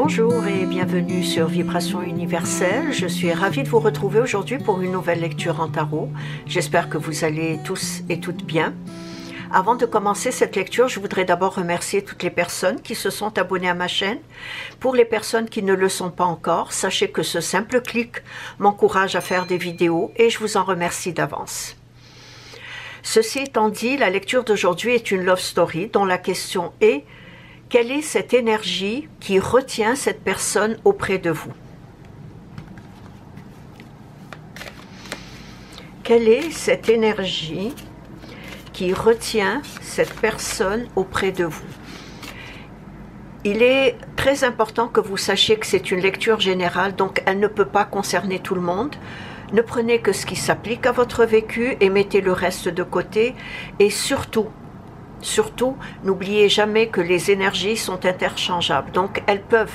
Bonjour et bienvenue sur Vibration Universelle. Je suis ravie de vous retrouver aujourd'hui pour une nouvelle lecture en tarot. J'espère que vous allez tous et toutes bien. Avant de commencer cette lecture, je voudrais d'abord remercier toutes les personnes qui se sont abonnées à ma chaîne. Pour les personnes qui ne le sont pas encore, sachez que ce simple clic m'encourage à faire des vidéos et je vous en remercie d'avance. Ceci étant dit, la lecture d'aujourd'hui est une love story dont la question est: quelle est cette énergie qui retient cette personne auprès de vous? Quelle est cette énergie qui retient cette personne auprès de vous? Il est très important que vous sachiez que c'est une lecture générale, donc elle ne peut pas concerner tout le monde. Ne prenez que ce qui s'applique à votre vécu et mettez le reste de côté. Et surtout, n'oubliez jamais que les énergies sont interchangeables, donc elles peuvent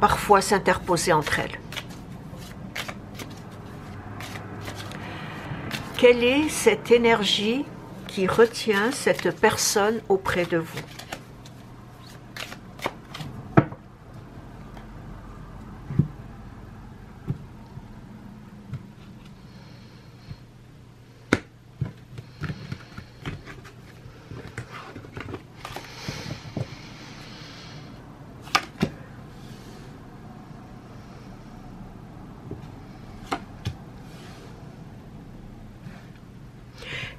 parfois s'interposer entre elles. Quelle est cette énergie qui retient cette personne auprès de vous?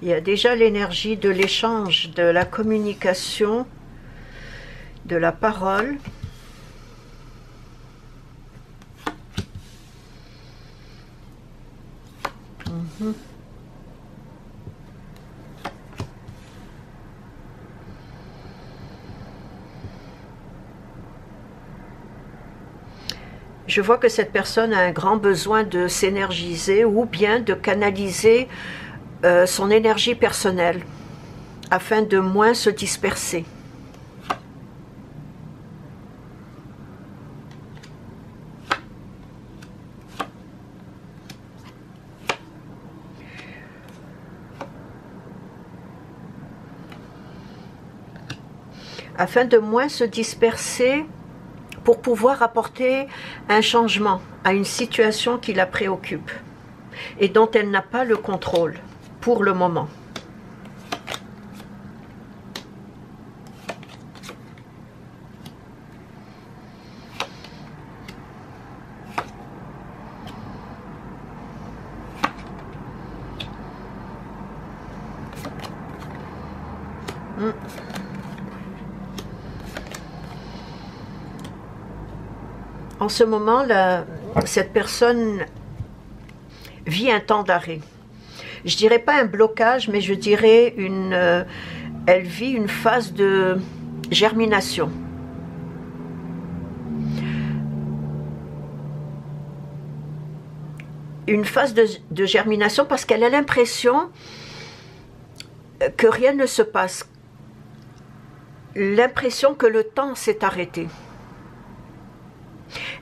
Il y a déjà l'énergie de l'échange, de la communication, de la parole. Je vois que cette personne a un grand besoin de s'énergiser ou bien de canaliser son énergie personnelle afin de moins se disperser. Afin de moins se disperser pour pouvoir apporter un changement à une situation qui la préoccupe et dont elle n'a pas le contrôle pour le moment. En ce moment, cette personne vit un temps d'arrêt. Je dirais pas un blocage, mais je dirais elle vit une phase de germination. Une phase de germination parce qu'elle a l'impression que rien ne se passe. L'impression que le temps s'est arrêté.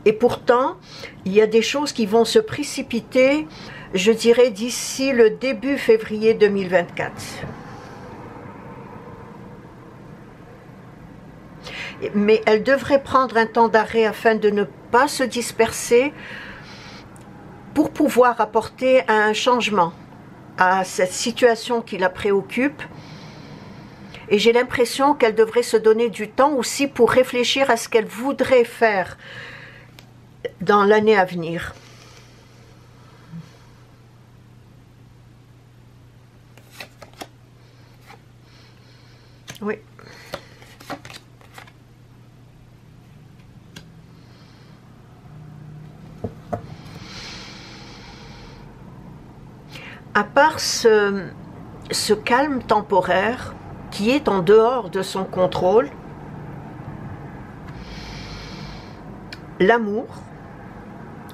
Et pourtant, il y a des choses qui vont se précipiter, je dirais, d'ici le début février 2024. Mais elle devrait prendre un temps d'arrêt afin de ne pas se disperser pour pouvoir apporter un changement à cette situation qui la préoccupe. Et j'ai l'impression qu'elle devrait se donner du temps aussi pour réfléchir à ce qu'elle voudrait faire dans l'année à venir. Oui. À part ce calme temporaire qui est en dehors de son contrôle, l'amour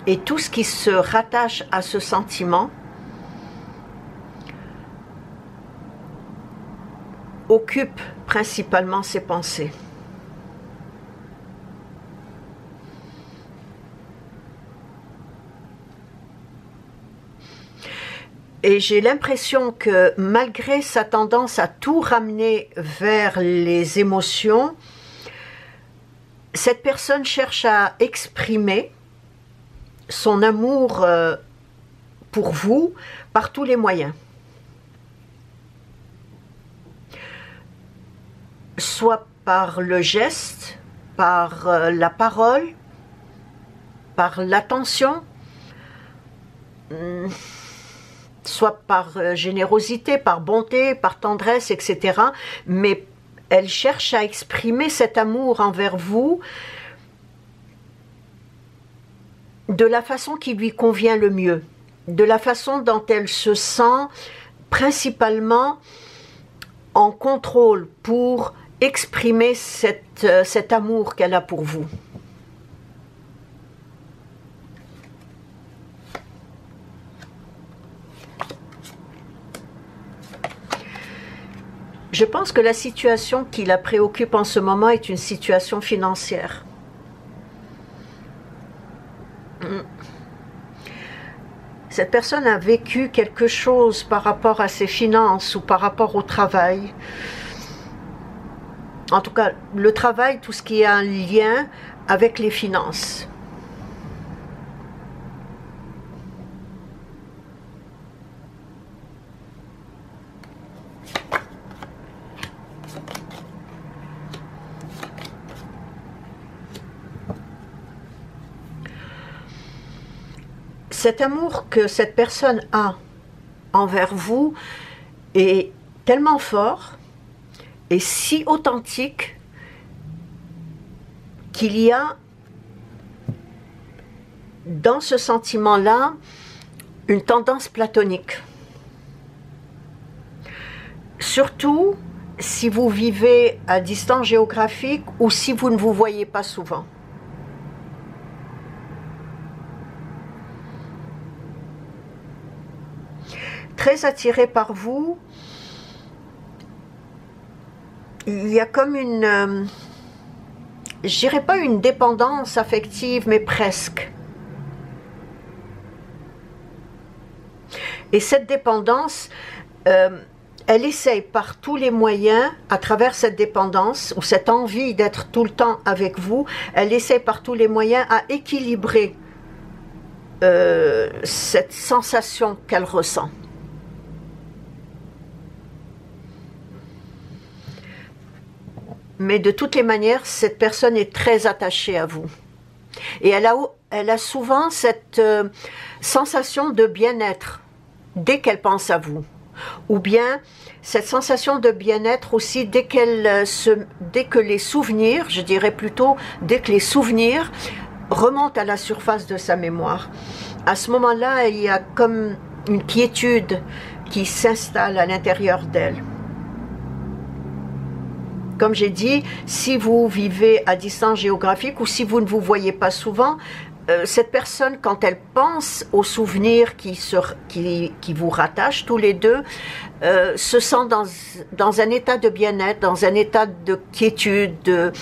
et tout ce qui se rattache à ce sentiment occupe principalement ses pensées. Et j'ai l'impression que malgré sa tendance à tout ramener vers les émotions, Cette personne cherche à exprimer son amour pour vous par tous les moyens. Soit par le geste, par la parole, par l'attention, soit par générosité, par bonté, par tendresse, etc. Mais elle cherche à exprimer cet amour envers vous de la façon qui lui convient le mieux, de la façon dont elle se sent principalement en contrôle pour exprimer cet amour qu'elle a pour vous. Je pense que la situation qui la préoccupe en ce moment est une situation financière. Cette personne a vécu quelque chose par rapport à ses finances ou par rapport au travail. En tout cas, le travail, tout ce qui a un lien avec les finances. Cet amour que cette personne a envers vous est tellement fort et si authentique qu'il y a dans ce sentiment-là une tendance platonique. Surtout si vous vivez à distance géographique ou si vous ne vous voyez pas souvent. Très attiré par vous, il y a comme une, je dirais pas une dépendance affective, mais presque. Et cette dépendance, elle essaye par tous les moyens, à travers cette dépendance, ou cette envie d'être tout le temps avec vous, elle essaye par tous les moyens à équilibrer cette sensation qu'elle ressent. Mais de toutes les manières, cette personne est très attachée à vous. Et elle a souvent cette sensation de bien-être dès qu'elle pense à vous. Ou bien cette sensation de bien-être aussi dès que les souvenirs, je dirais plutôt, dès que les souvenirs remontent à la surface de sa mémoire. À ce moment-là, il y a comme une quiétude qui s'installe à l'intérieur d'elle. Comme j'ai dit, si vous vivez à distance géographique ou si vous ne vous voyez pas souvent, cette personne, quand elle pense aux souvenirs qui vous rattachent tous les deux, se sent dans un état de bien-être, dans un état de quiétude,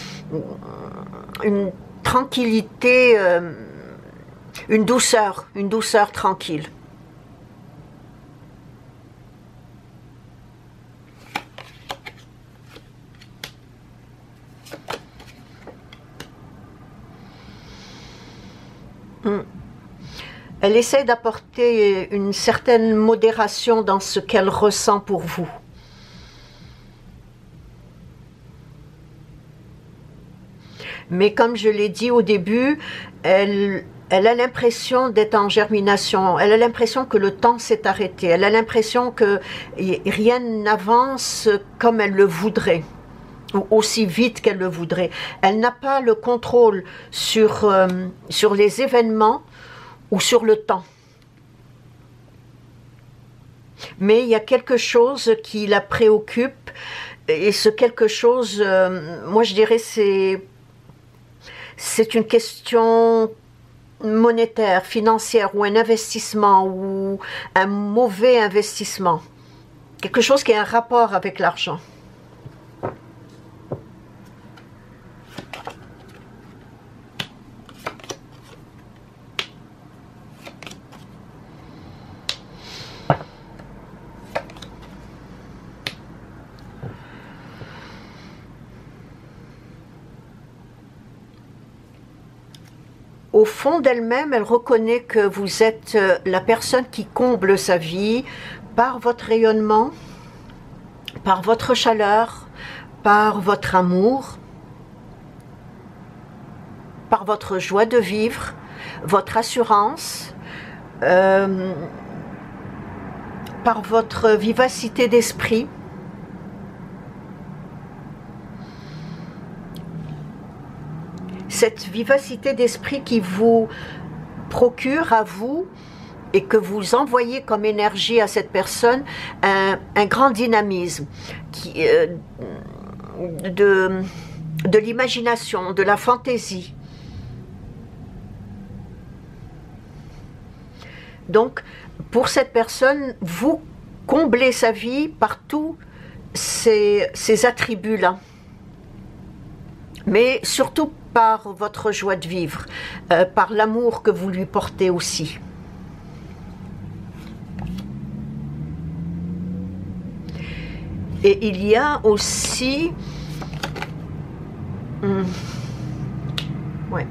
une tranquillité, une douceur tranquille. Elle essaie d'apporter une certaine modération dans ce qu'elle ressent pour vous. Mais comme je l'ai dit au début, elle a l'impression d'être en germination, elle a l'impression que le temps s'est arrêté, elle a l'impression que rien n'avance comme elle le voudrait, ou aussi vite qu'elle le voudrait. Elle n'a pas le contrôle sur les événements ou sur le temps. Mais il y a quelque chose qui la préoccupe, et ce quelque chose, moi je dirais c'est une question monétaire, financière, ou un investissement, ou un mauvais investissement. Quelque chose qui a un rapport avec l'argent. au fond d'elle-même, elle reconnaît que vous êtes la personne qui comble sa vie par votre rayonnement, par votre chaleur, par votre amour, par votre joie de vivre, votre assurance, par votre vivacité d'esprit. Cette vivacité d'esprit qui vous procure à vous et que vous envoyez comme énergie à cette personne un grand dynamisme de l'imagination, de la fantaisie. Donc, pour cette personne, vous comblez sa vie par tous ces attributs-là. Mais surtout par votre joie de vivre, par l'amour que vous lui portez aussi. Et il y a aussi... ouais.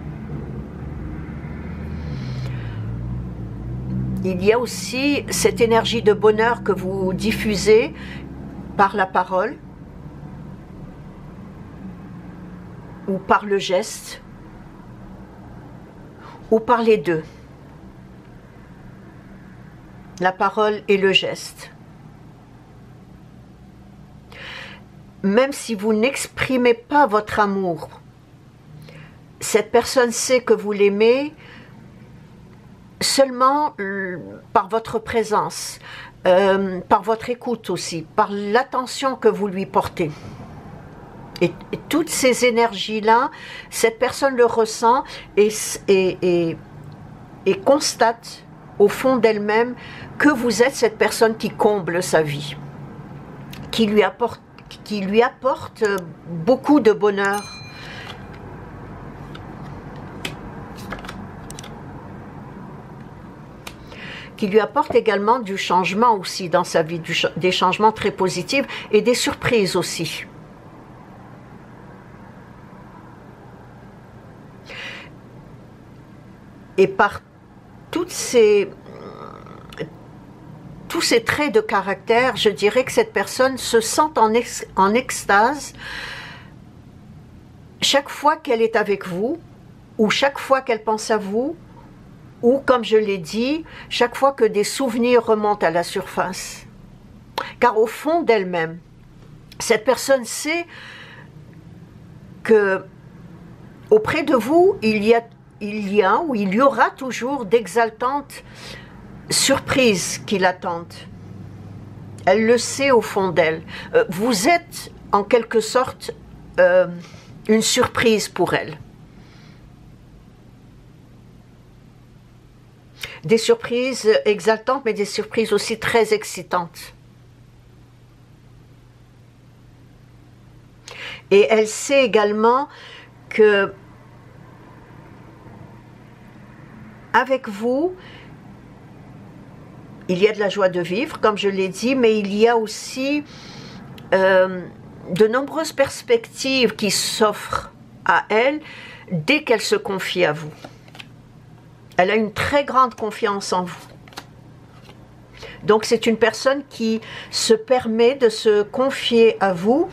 Il y a aussi cette énergie de bonheur que vous diffusez par la parole ou par le geste ou par les deux. La parole et le geste. Même si vous n'exprimez pas votre amour, cette personne sait que vous l'aimez seulement par votre présence, par votre écoute aussi, par l'attention que vous lui portez. Et toutes ces énergies-là, cette personne le ressent et constate au fond d'elle-même que vous êtes cette personne qui comble sa vie, qui lui apporte beaucoup de bonheur. Qui lui apporte également du changement aussi dans sa vie, des changements très positifs et des surprises aussi. Et par tous ces traits de caractère, je dirais que cette personne se sent en extase chaque fois qu'elle est avec vous, ou chaque fois qu'elle pense à vous, ou, comme je l'ai dit, chaque fois que des souvenirs remontent à la surface. Car au fond d'elle-même, cette personne sait que auprès de vous, il y aura toujours d'exaltantes surprises qui l'attendent. Elle le sait au fond d'elle. Vous êtes en quelque sorte une surprise pour elle. Des surprises exaltantes, mais des surprises aussi très excitantes. Et elle sait également que avec vous, il y a de la joie de vivre, comme je l'ai dit, mais il y a aussi de nombreuses perspectives qui s'offrent à elle dès qu'elle se confie à vous. Elle a une très grande confiance en vous. Donc c'est une personne qui se permet de se confier à vous,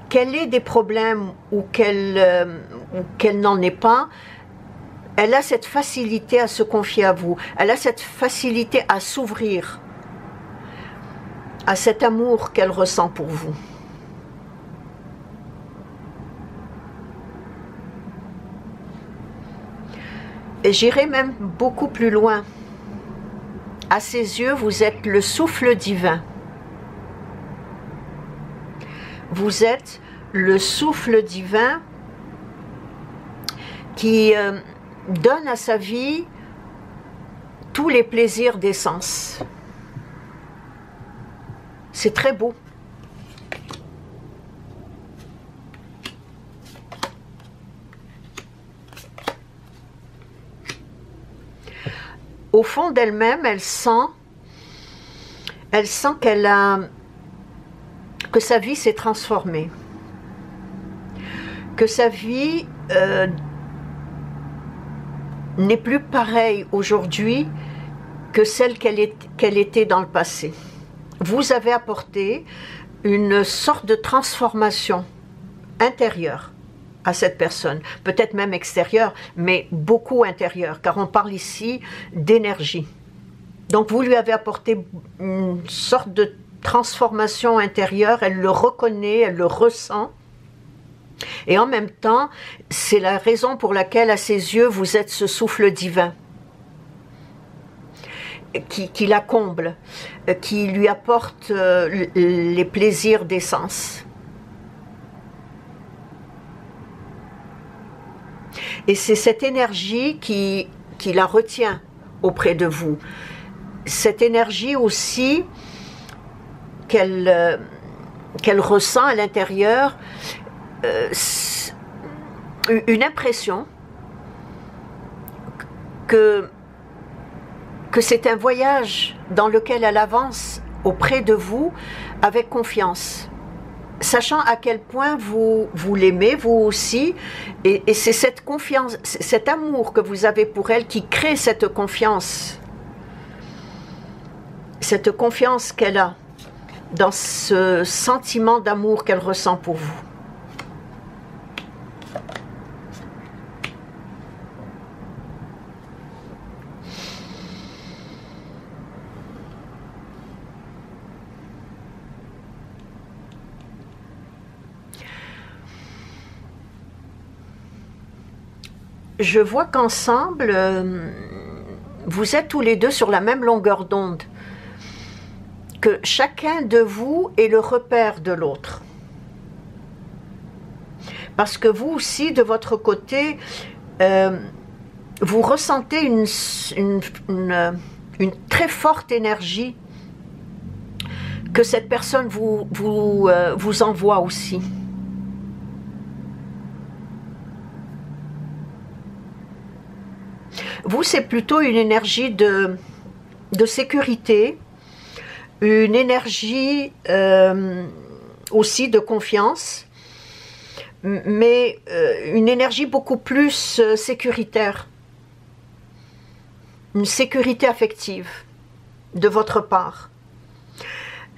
qu'elle ait des problèmes ou qu'elle n'en ait pas. Elle a cette facilité à se confier à vous. Elle a cette facilité à s'ouvrir à cet amour qu'elle ressent pour vous. Et j'irai même beaucoup plus loin. À ses yeux, vous êtes le souffle divin. Vous êtes le souffle divin qui donne à sa vie tous les plaisirs des sens. C'est très beau. Au fond d'elle-même, elle sent que sa vie s'est transformée, que sa vie n'est plus pareille aujourd'hui que celle qu'elle était dans le passé. Vous avez apporté une sorte de transformation intérieure à cette personne, peut-être même extérieure, mais beaucoup intérieure, car on parle ici d'énergie. Donc vous lui avez apporté une sorte de transformation intérieure, elle le reconnaît, elle le ressent, et en même temps, c'est la raison pour laquelle à ses yeux vous êtes ce souffle divin qui la comble, qui lui apporte les plaisirs des sens. Et c'est cette énergie qui la retient auprès de vous. Cette énergie aussi qu'elle ressent à l'intérieur, une impression que c'est un voyage dans lequel elle avance auprès de vous avec confiance, sachant à quel point vous l'aimez, vous aussi, et c'est cette confiance, cet amour que vous avez pour elle qui crée cette confiance qu'elle a dans ce sentiment d'amour qu'elle ressent pour vous. Je vois qu'ensemble, vous êtes tous les deux sur la même longueur d'onde, que chacun de vous est le repère de l'autre. Parce que vous aussi, de votre côté, vous ressentez une très forte énergie que cette personne vous envoie aussi. Vous, c'est plutôt une énergie de sécurité, une énergie aussi de confiance, mais une énergie beaucoup plus sécuritaire, une sécurité affective de votre part.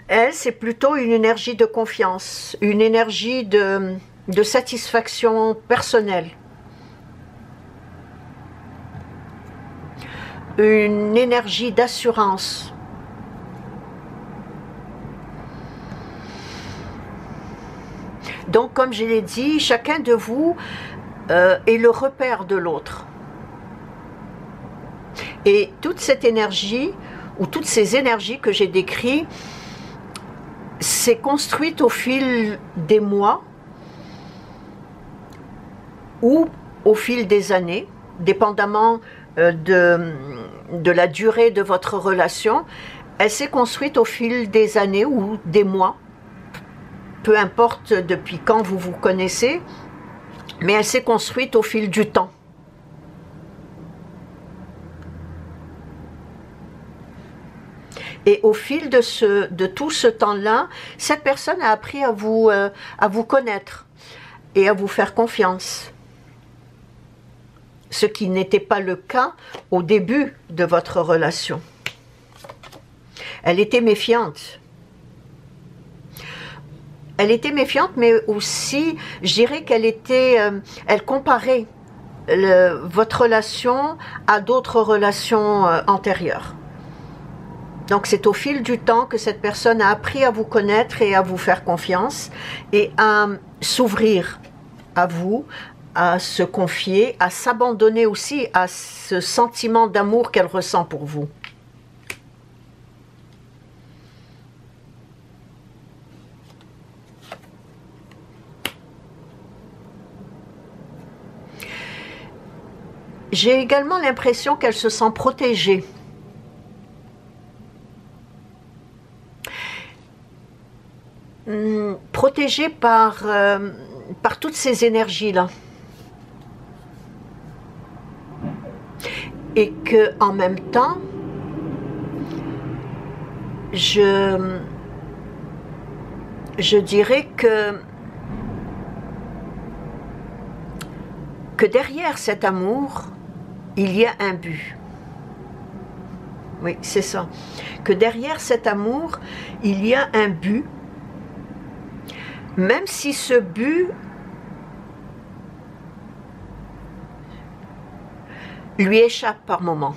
Elle, c'est plutôt une énergie de confiance, une énergie de satisfaction personnelle. Une énergie d'assurance. Donc, comme je l'ai dit, chacun de vous est le repère de l'autre. Et toute cette énergie, ou toutes ces énergies que j'ai décrites, s'est construite au fil des mois ou au fil des années, dépendamment de la durée de votre relation. Elle s'est construite au fil des années ou des mois, peu importe depuis quand vous vous connaissez, mais elle s'est construite au fil du temps. Et au fil de tout ce temps-là, cette personne a appris à vous connaître et à vous faire confiance. Ce qui n'était pas le cas au début de votre relation. Elle était méfiante. Elle était méfiante, mais aussi, je dirais elle comparait votre relation à d'autres relations antérieures. Donc c'est au fil du temps que cette personne a appris à vous connaître et à vous faire confiance et à s'ouvrir à vous, à se confier, à s'abandonner aussi à ce sentiment d'amour qu'elle ressent pour vous. J'ai également l'impression qu'elle se sent protégée. Protégée par toutes ces énergies-là. Et que en même temps, je dirais que que derrière cet amour, il y a un but. Oui, c'est ça. Que derrière cet amour, il y a un but, même si ce but lui échappe par moments.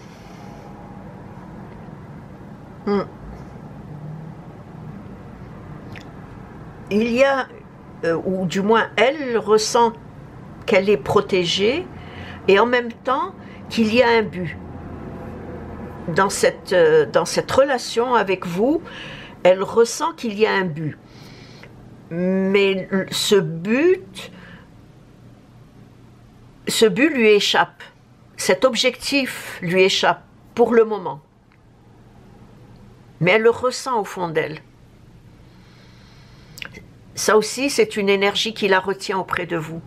Il y a, ou du moins elle ressent qu'elle est protégée, et en même temps qu'il y a un but. Dans cette relation avec vous, elle ressent qu'il y a un but. Mais ce but lui échappe. Cet objectif lui échappe pour le moment. Mais elle le ressent au fond d'elle. Ça aussi, c'est une énergie qui la retient auprès de vous.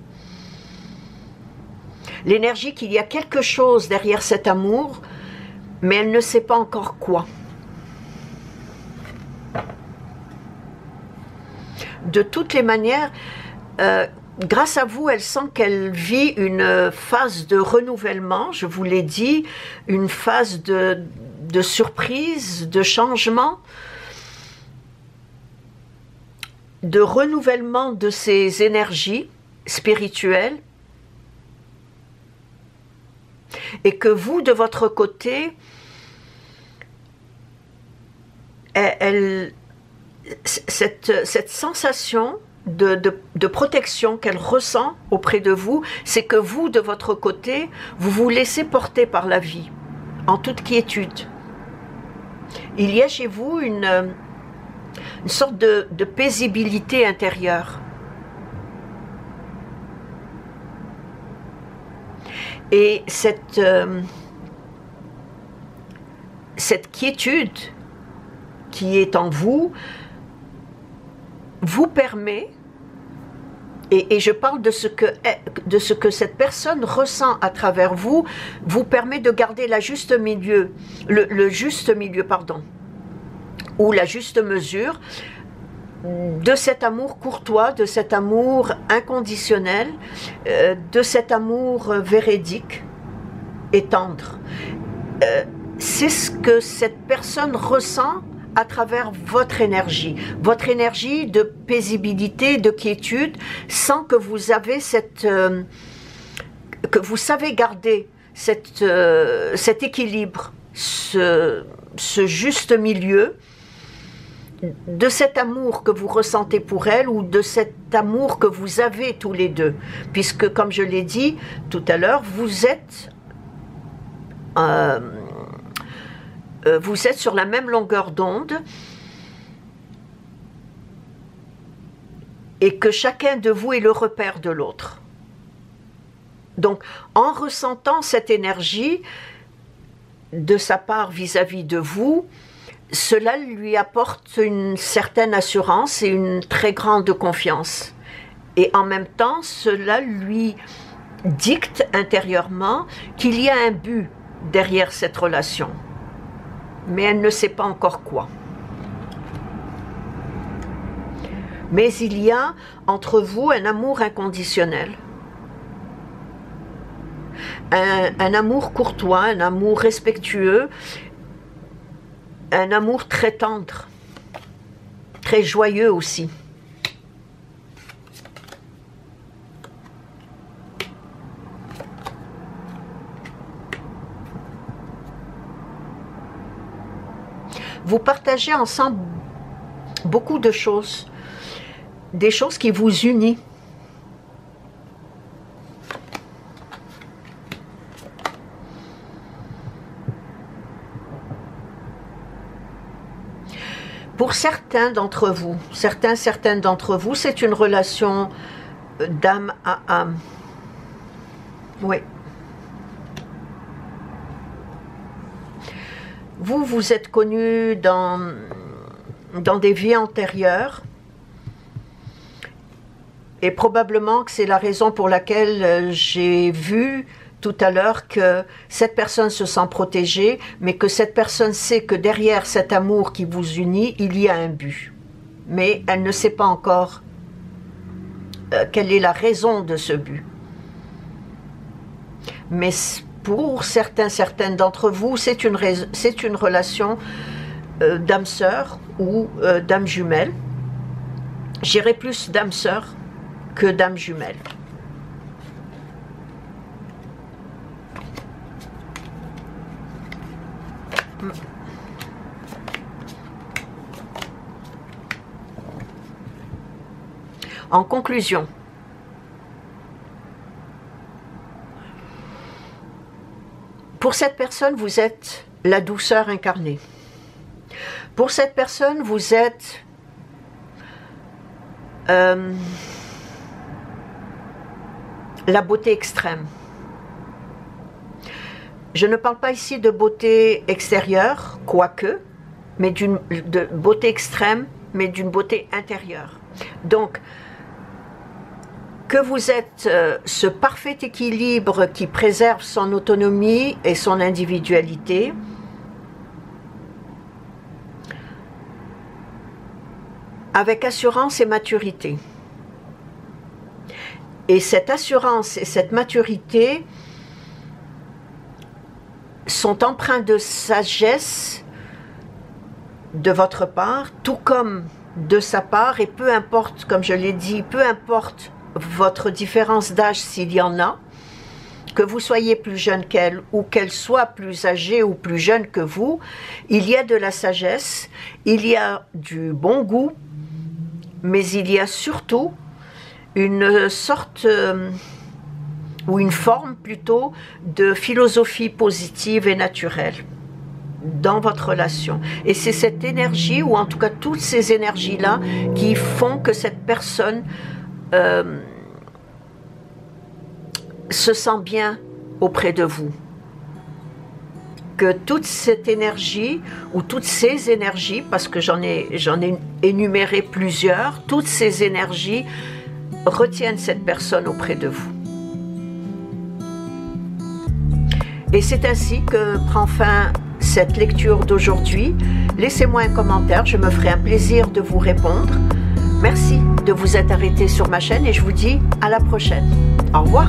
L'énergie qu'il y a quelque chose derrière cet amour, mais elle ne sait pas encore quoi. De toutes les manières, grâce à vous, elle sent qu'elle vit une phase de renouvellement, je vous l'ai dit, une phase de surprise, de changement, de renouvellement de ses énergies spirituelles, et que vous, de votre côté, cette sensation de protection qu'elle ressent auprès de vous, c'est que vous, de votre côté, vous vous laissez porter par la vie, en toute quiétude. Il y a chez vous une sorte de paisibilité intérieure. Et cette quiétude qui est en vous permet, et je parle de ce que cette personne ressent à travers vous permet de garder le juste milieu, ou la juste mesure de cet amour courtois, de cet amour inconditionnel, de cet amour véridique et tendre. C'est ce que cette personne ressent à travers votre énergie de paisibilité, de quiétude, sans que vous avez que vous savez garder cet équilibre, ce juste milieu de cet amour que vous ressentez pour elle, ou de cet amour que vous avez tous les deux, puisque, comme je l'ai dit tout à l'heure, vous êtes sur la même longueur d'onde, et que chacun de vous est le repère de l'autre. Donc, en ressentant cette énergie de sa part vis-à-vis de vous, cela lui apporte une certaine assurance et une très grande confiance. Et en même temps, cela lui dicte intérieurement qu'il y a un but derrière cette relation. Mais elle ne sait pas encore quoi. Mais il y a entre vous un amour inconditionnel. Un amour courtois, un amour respectueux, un amour très tendre, très joyeux aussi. Vous partagez ensemble beaucoup de choses, des choses qui vous unissent. Pour certaines d'entre vous, certaines d'entre vous, c'est une relation d'âme à âme. Oui. Vous êtes connus dans des vies antérieures, et probablement que c'est la raison pour laquelle j'ai vu tout à l'heure que cette personne se sent protégée, mais que cette personne sait que derrière cet amour qui vous unit, il y a un but. Mais elle ne sait pas encore quelle est la raison de ce but. mais pour certaines d'entre vous, c'est une relation d'âme sœur ou d'âme jumelle. J'irai plus d'âme sœur que d'âme jumelle. En conclusion, pour cette personne, vous êtes la douceur incarnée. Pour cette personne, vous êtes la beauté extrême. Je ne parle pas ici de beauté extérieure, quoique, mais de beauté extrême, mais d'une beauté intérieure. Donc, que vous êtes ce parfait équilibre qui préserve son autonomie et son individualité, avec assurance et maturité. Et cette assurance et cette maturité sont empreints de sagesse de votre part, tout comme de sa part, et peu importe, comme je l'ai dit, peu importe votre différence d'âge s'il y en a, que vous soyez plus jeune qu'elle ou qu'elle soit plus âgée ou plus jeune que vous, il y a de la sagesse, il y a du bon goût, mais il y a surtout une sorte, ou une forme plutôt, de philosophie positive et naturelle dans votre relation. Et c'est cette énergie, ou en tout cas toutes ces énergies-là, qui font que cette personne se sent bien auprès de vous. Que toute cette énergie, ou toutes ces énergies, parce que j'en ai énuméré plusieurs, toutes ces énergies retiennent cette personne auprès de vous. Et c'est ainsi que prend fin cette lecture d'aujourd'hui. Laissez-moi un commentaire, je me ferai un plaisir de vous répondre. Merci de vous être arrêté sur ma chaîne et je vous dis à la prochaine. Au revoir.